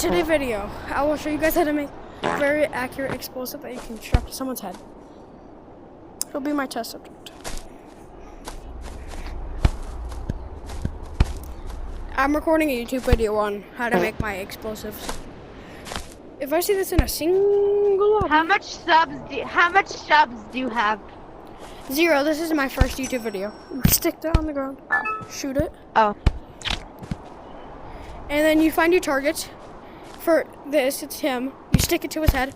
today's video, I will show you guys how to make a very accurate explosive that you can strap to someone's head. It'll be my test subject. I'm recording a YouTube video on how to make my explosives. If I see this in a single lobby, How much subs do you have? 0. This is my first YouTube video. Stick that on the ground. Shoot it. Oh. And then you find your target. For this, it's him. You stick it to his head.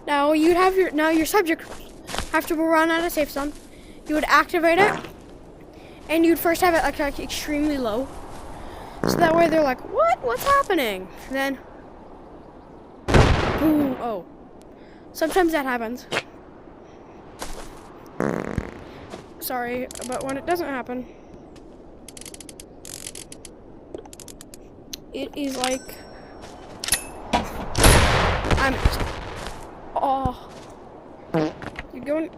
Now you'd have your subject have to run out of safe zone. You would activate it, and you'd first have it like extremely low, so that way they're like, "What? What's happening?" And then, boom! Oh, sometimes that happens. Sorry, but when it doesn't happen, it is like oh, you're going.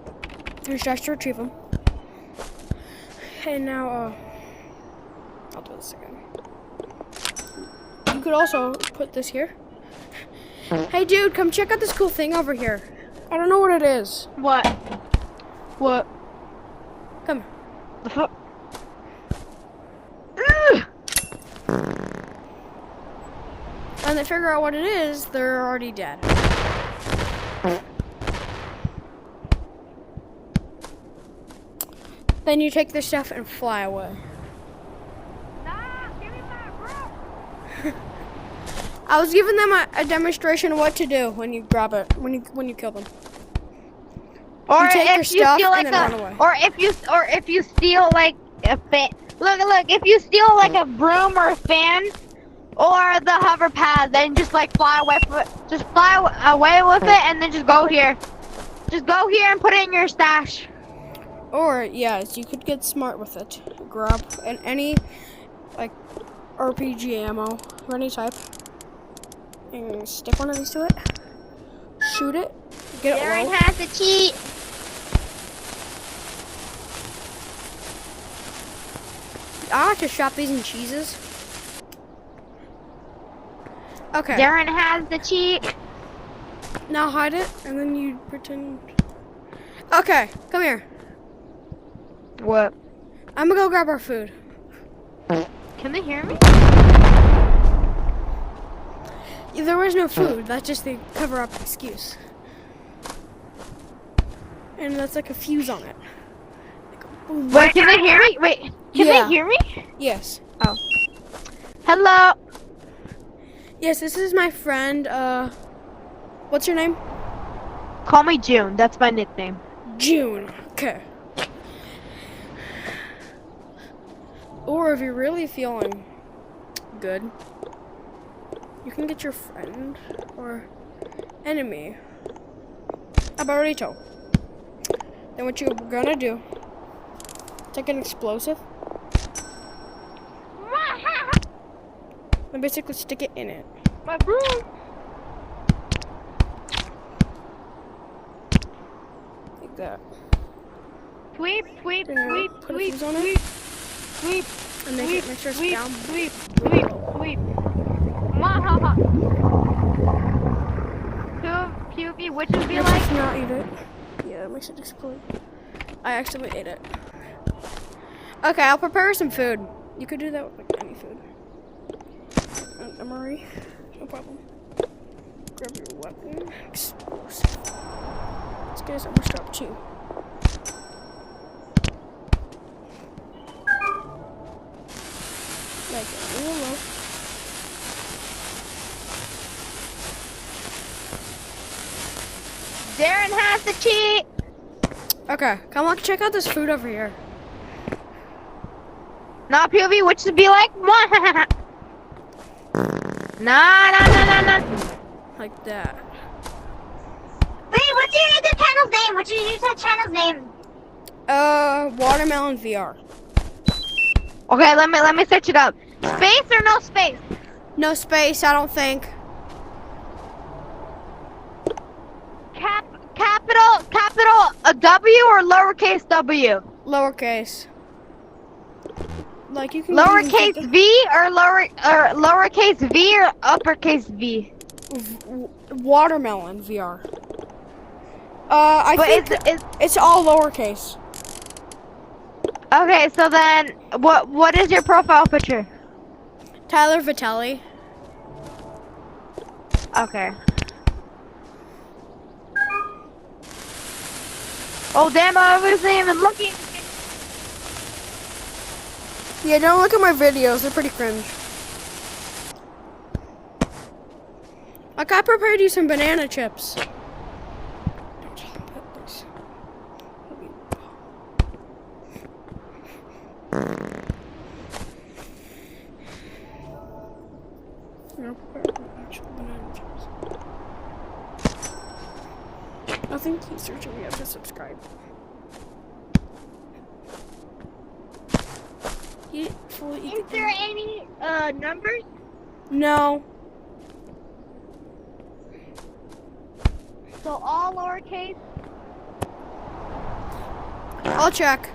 There's just to retrieve them, and now I'll do this again. You could also put this here. Hey, dude, come check out this cool thing over here. I don't know what it is. What? What? Come. The fuck? When they figure out what it is, they're already dead. Then you take their stuff and fly away. Nah, give me my bro. I was giving them a demonstration of what to do when you grab it, when you kill them. Or You take their if you stuff steal and like then run away. or if you steal like a fan. Look, if you steal like a broom or a fan or the hover pad, then just like fly away from it. Just fly away with it, and then just go here. Just go here and put it in your stash. Or yes, you could get smart with it. Grab any like RPG ammo of any type, and stick one of these to it. Shoot it. Get it Darren low. has to cheat. I like to shop these in cheeses. Okay. Darren has the cheat. Now hide it, and then you pretend. Okay, come here. What? I'm gonna go grab our food. Can they hear me? There was no food. That's just the cover-up excuse. And that's like a fuse on it. Like a boom. Wait, can they hear me? Wait, can Yeah. they hear me? Yes. Oh. Hello. Yes, this is my friend. What's your name? Call me June. That's my nickname. June. Okay. Or if you're really feeling good, you can get your friend or enemy a burrito. Then what you're gonna do, take an explosive and basically stick it in it. My broom. Like that. Sweep, sweep, Then you sweep, put a sweep, fuse on sweep, it sweep, and make sure it's sweep, down. sweep, sweep, sweep. Mahaha. POV, which would be Let's like? just not eat it. Yeah, it makes it explode. I accidentally ate it. Okay, I'll prepare some food. You could do that with like any food. Marie, no problem. Grab your weapon. Explosive. This guy's almost dropped 2. Like a little low. Darren has the cheat. Okay, come on, check out this food over here. Not POV, which would be like? Nah. Like that. Wait, what's your YouTube channel's name? What's your YouTube channel's name? Watermelon VR. Okay, let me search it up. Space or no space? No space, I don't think. Capital a W or lowercase w? Lowercase. Like you can Lowercase v or lowercase v or uppercase v? Watermelon VR. I But think it's all lowercase. okay, so then what is your profile picture? Tyler Vitelli. Okay. Oh damn! I wasn't even looking. Yeah, don't look at my videos. They're pretty cringe. Like I prepared you some banana chips. Nothing keeps searching. We have to subscribe. Is there any numbers? No. So all lowercase? I'll check.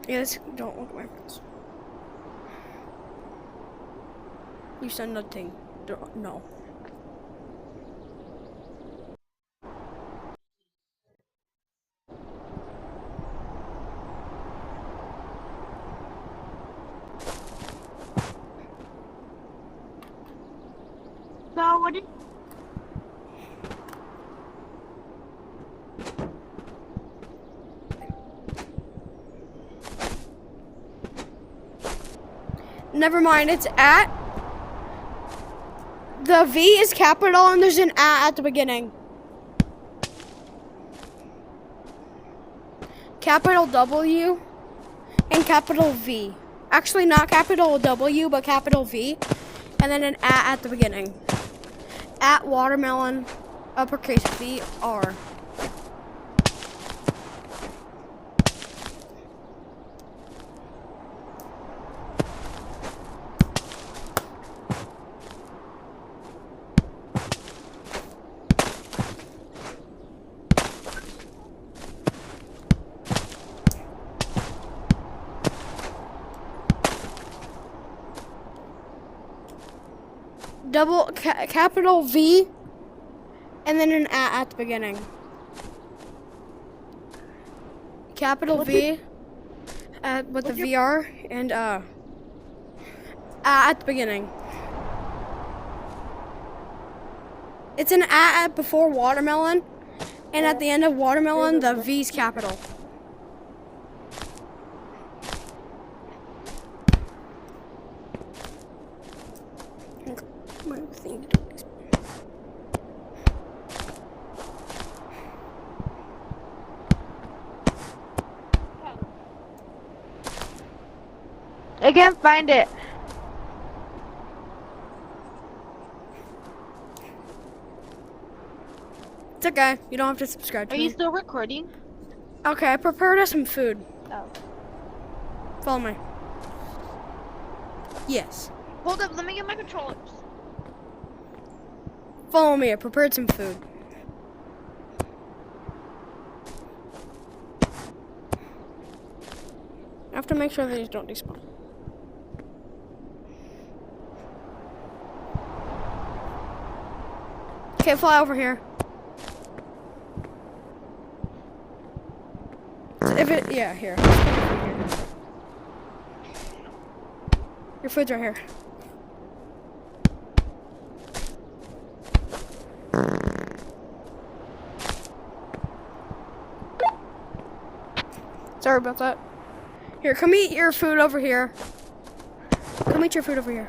Yes, don't look at my friends. You said nothing. No. So what did Never mind, it's at. The V is capital and there's an at the beginning. Capital W and capital V. Actually, not capital W, but capital V. And then an at the beginning. At watermelon, uppercase V, R. Capital V, and then an at the beginning. Capital V, with the VR, and at the beginning. It's an at before watermelon, and at the end of watermelon, the V's capital. I can't find it. It's okay. You don't have to subscribe to Are me. you still recording? Okay, I prepared us some food. Oh. Follow me. Yes. Hold up, let me get my controllers. Follow me. I prepared some food. I have to make sure these don't despawn. Okay, fly over here. Yeah, here. Your food's right here. Sorry about that. Here, come eat your food over here. Come eat your food over here.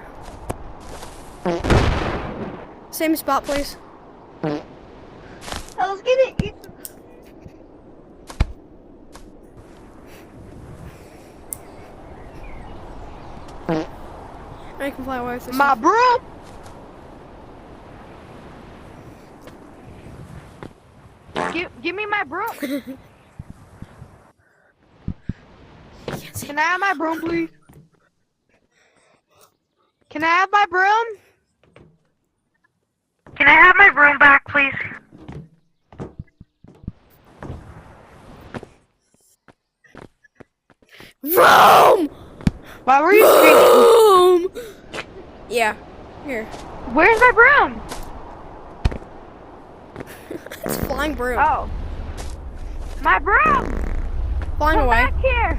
Same spot, please. I was gonna eat. I can fly away with this. My broom. Give me my broom. Can I have my broom, please? Can I have my broom? Can I have my broom back, please? Vroom! Why were you screaming? Vroom! Yeah. Here. Where's my broom? It's a flying broom. Oh. My broom! Flying Come away. back here.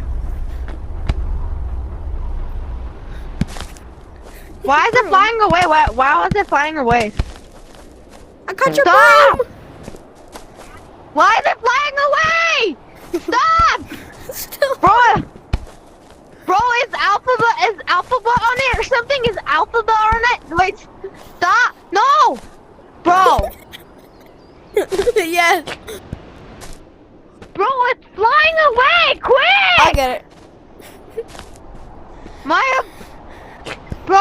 Why is it flying away? Why was it flying away? I got your Stop! broom! Why is it flying away? Stop! Still. Bro, is alphabet on it or something? Is alphabet on it? Wait, stop! No! Bro! Yeah. Bro, it's flying away! Quick! I get it. My... Bro!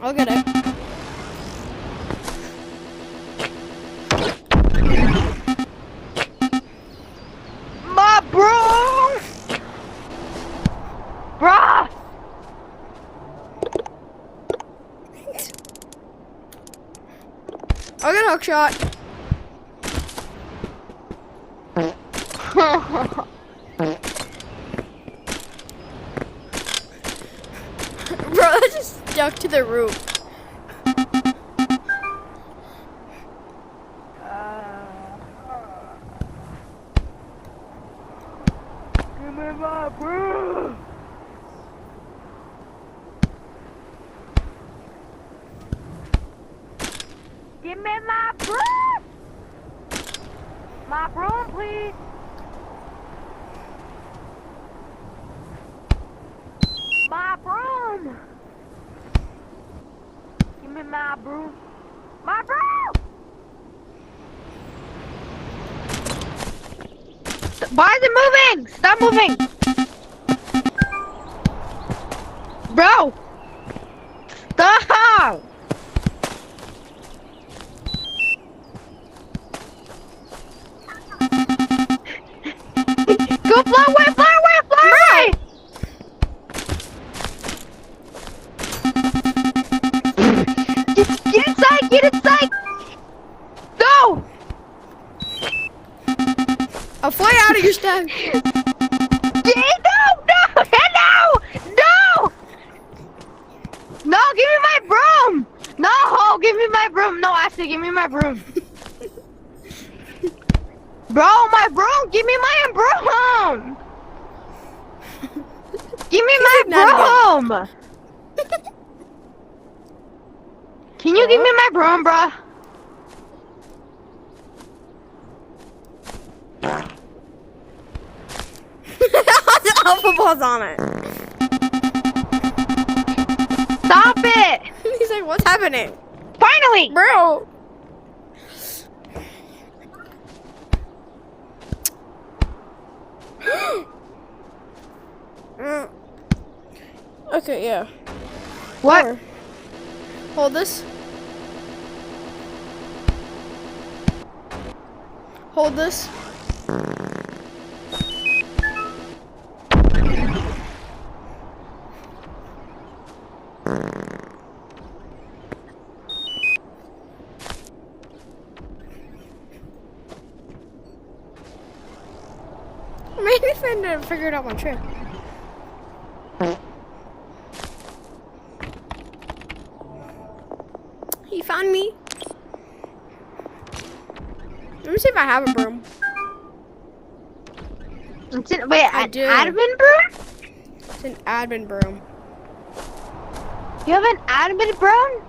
I'll get it. My broom! Bruh! I'll get a hook shot. Bro, that just stuck to the roof. Give me my broom! Give me my broom! My broom, please! My broom! Give me my broom! My broom! Why is it moving? Stop moving! Bro! Stop! Go fly away, fly away, fly away! Get inside, get inside! Go! I'll fly out of your stack. No, give me my broom! No, give me my broom. No, Ashley, give me my broom. Bro, my broom! Give me my broom! Give me my broom! Can you give me my broom, bruh? The alpha ball's on it. Stop it! He's like, what's happening? Finally! Bro. Okay, yeah. What? Here. Hold this. Hold this. Maybe if I hadn't figured out my trick. He found me. Let me see if I have a broom. Wait, I an do. admin broom? It's an admin broom. You have an admin broom?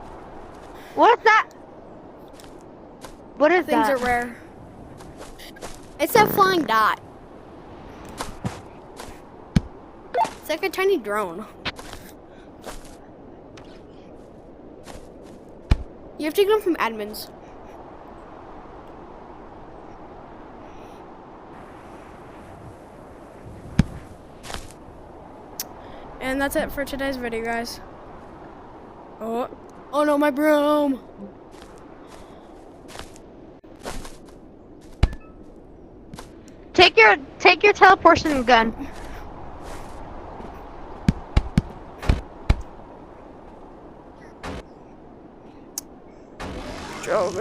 What's that? What is Things that? are rare. It's a flying dot. It's like a tiny drone. You have to get them from admins. And that's it for today's video, guys. Oh no, my broom. Take your teleportation gun. Joe,